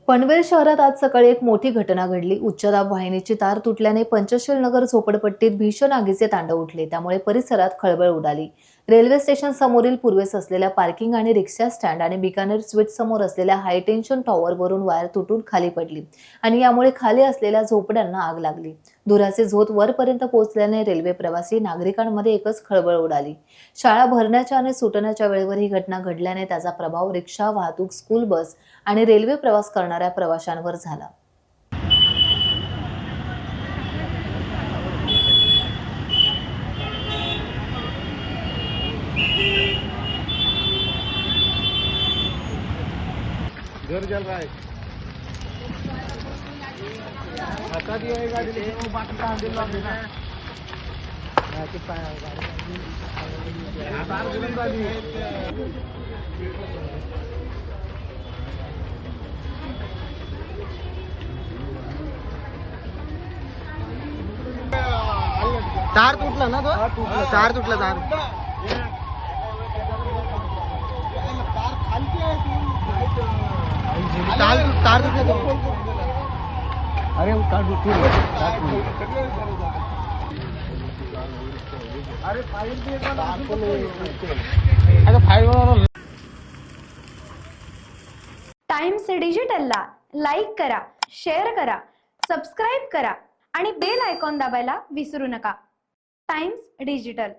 पनवेल शहरात आज सकाळी एक मोठी घटना घडली। उच्च दाब वाहिनीची तार तुटल्याने पंचशील नगर झोपडपट्टीत भीषण आगीचे तांडव उठले। त्यामुळे परिसरात खळबळ उडाली। रेल्वे स्टेशन समोरील पूर्वेस असलेल्या पार्किंग आणि रिक्षा स्टँड आणि बिकानेर स्वीट समोर असलेल्या हाय टेन्शन टॉवरवरून वायर तुटून खाली पडली आणि यामुळे खाली असलेल्या झोपड्यांना आग लागली। धुराचे झोत वरपर्यंत पोहोचल्याने रेल्वे प्रवासी नागरिकांमध्ये एकच खळबळ उडाली। शाळा भरण्याच्या आणि सुटण्याच्या वेळेवर ही घटना घडल्याने त्याचा प्रभाव रिक्षा वाहतूक, स्कूल बस आणि रेल्वे प्रवास करणाऱ्या प्रवाशांवर झाला। घर जल रहा है। हटा दिया है गाड़ी, लेकिन वो बाकी का हैंडल लॉक है ना। तार जलन वाली है। तार तुटला ना तो? तार तुटला तार तार तुटला तो। अरे वो तार अरे फाइल भी अरे फाइल टाइम्स डिजिटलला लाईक करा, शेअर करा, सबस्क्राईब करा आणि बेल आयकॉन दाबायला विसरू नका। Times digital.